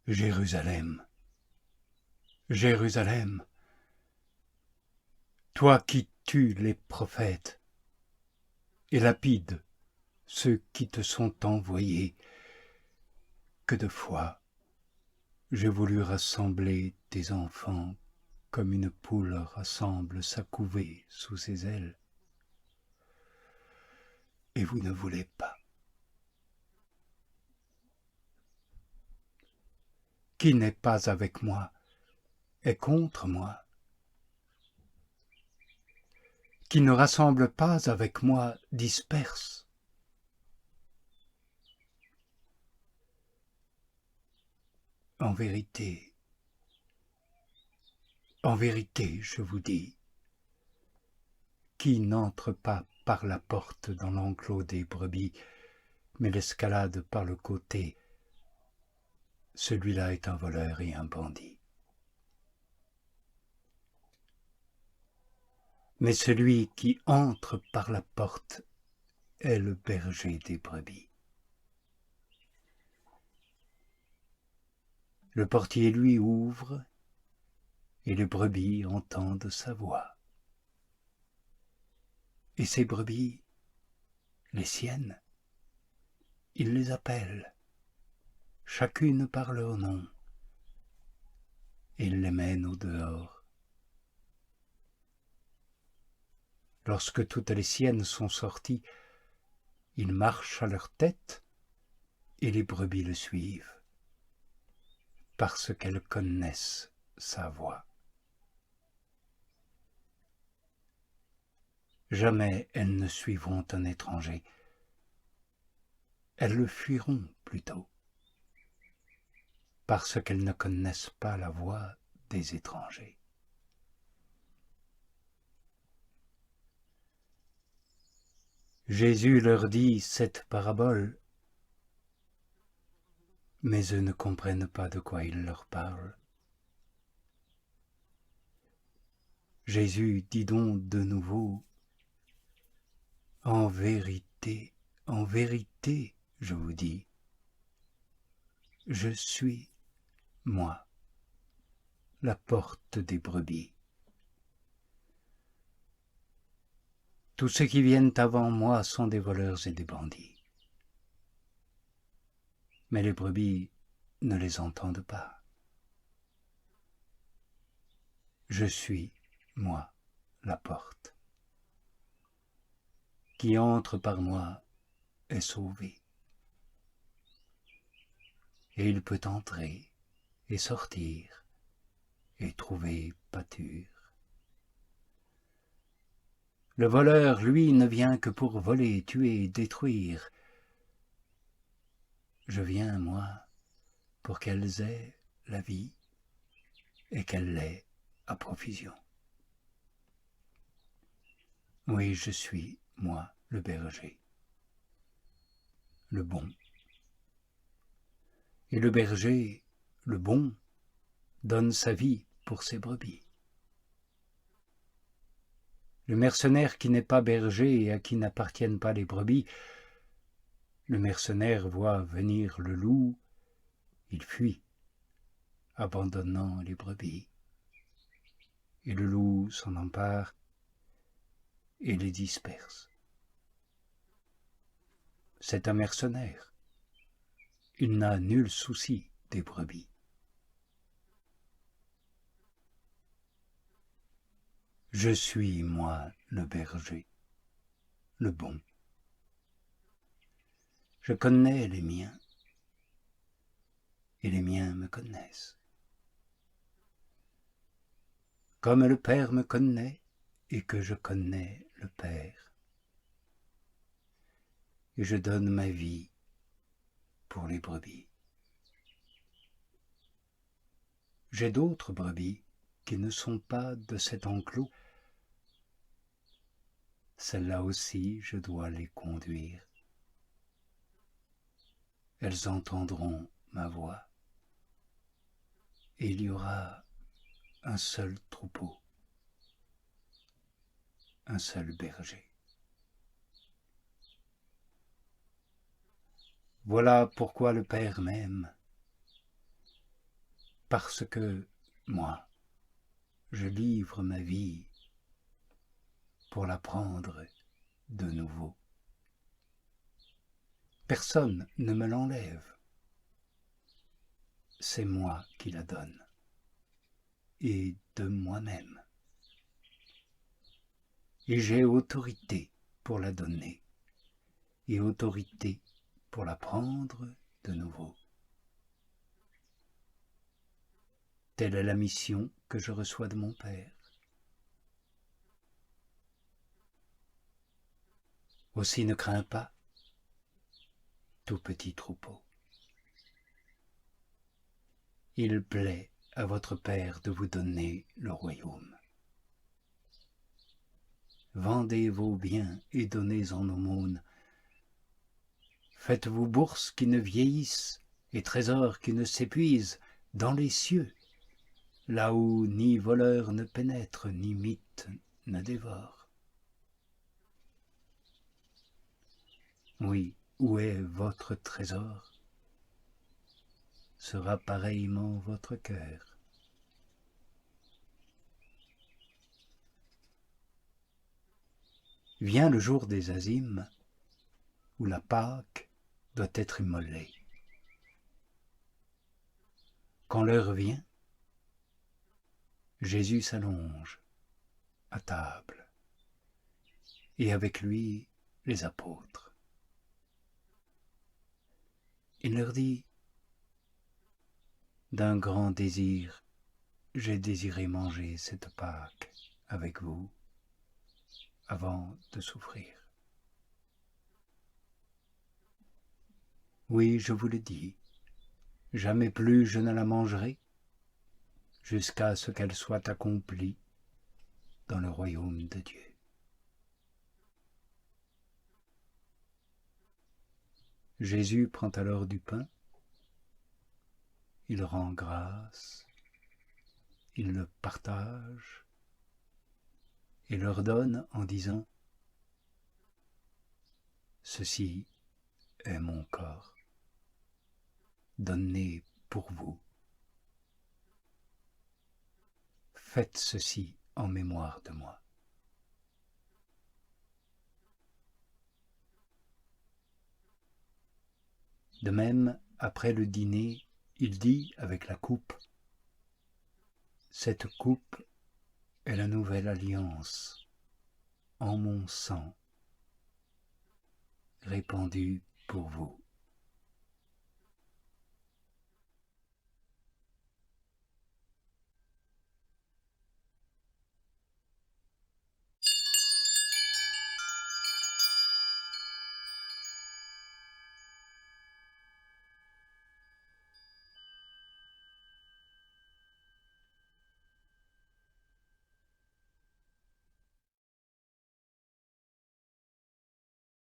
Jérusalem, Jérusalem, toi qui tues les prophètes et lapides ceux qui te sont envoyés, que de fois j'ai voulu rassembler tes enfants comme une poule rassemble sa couvée sous ses ailes, et vous ne voulez pas. Qui n'est pas avec moi est contre moi. Qui ne rassemble pas avec moi disperse. En vérité, je vous dis, qui n'entre pas par la porte dans l'enclos des brebis, mais l'escalade par le côté, celui-là est un voleur et un bandit. Mais celui qui entre par la porte est le berger des brebis. Le portier lui ouvre, et les brebis entendent sa voix. Et ces brebis, les siennes, il les appelle, chacune par leur nom, et il les mène au dehors. Lorsque toutes les siennes sont sorties, il marche à leur tête, et les brebis le suivent, parce qu'elles connaissent sa voix. Jamais elles ne suivront un étranger, elles le fuiront plutôt, parce qu'elles ne connaissent pas la voix des étrangers. Jésus leur dit cette parabole, mais eux ne comprennent pas de quoi il leur parle. Jésus dit donc de nouveau, en vérité, je vous dis, je suis, moi, la porte des brebis. Tous ceux qui viennent avant moi sont des voleurs et des bandits. Mais les brebis ne les entendent pas. Je suis, moi, la porte. Qui entre par moi est sauvé. Et il peut entrer et sortir et trouver pâture. Le voleur, lui, ne vient que pour voler, tuer, détruire. Je viens, moi, pour qu'elles aient la vie et qu'elles l'aient à profusion. Oui, je suis, moi, le berger, le bon. Et le berger, le bon, donne sa vie pour ses brebis. Le mercenaire qui n'est pas berger et à qui n'appartiennent pas les brebis, le mercenaire voit venir le loup, il fuit, abandonnant les brebis. Et le loup s'en empare et les disperse. C'est un mercenaire. Il n'a nul souci des brebis. Je suis, moi, le berger, le bon. Je connais les miens, et les miens me connaissent. Comme le Père me connaît, et que je connais le Père. Et je donne ma vie pour les brebis. J'ai d'autres brebis qui ne sont pas de cet enclos. Celles-là aussi, je dois les conduire. Elles entendront ma voix. Et il y aura un seul troupeau, un seul berger. Voilà pourquoi le Père m'aime, parce que, moi, je livre ma vie pour la prendre de nouveau. Personne ne me l'enlève. C'est moi qui la donne, et de moi-même. Et j'ai autorité pour la donner, et autorité pour la prendre de nouveau. Telle est la mission que je reçois de mon Père. Aussi ne crains pas, tout petit troupeau. Il plaît à votre Père de vous donner le royaume. Vendez vos biens et donnez en aumône. Faites-vous bourses qui ne vieillissent et trésors qui ne s'épuisent dans les cieux, là où ni voleur ne pénètre, ni mythe ne dévore. Oui, où est votre trésor, sera pareillement votre cœur. Vient le jour des azymes, où la Pâque doit être immolée. Quand l'heure vient, Jésus s'allonge à table, et avec lui les apôtres. Il leur dit, « D'un grand désir, j'ai désiré manger cette Pâque avec vous avant de souffrir. Oui, je vous le dis, jamais plus je ne la mangerai, jusqu'à ce qu'elle soit accomplie dans le royaume de Dieu. » Jésus prend alors du pain, il rend grâce, il le partage et leur donne en disant « Ceci est mon corps, donné pour vous. Faites ceci en mémoire de moi. » De même, après le dîner, il dit avec la coupe, « Cette coupe est la nouvelle alliance en mon sang, répandu pour vous.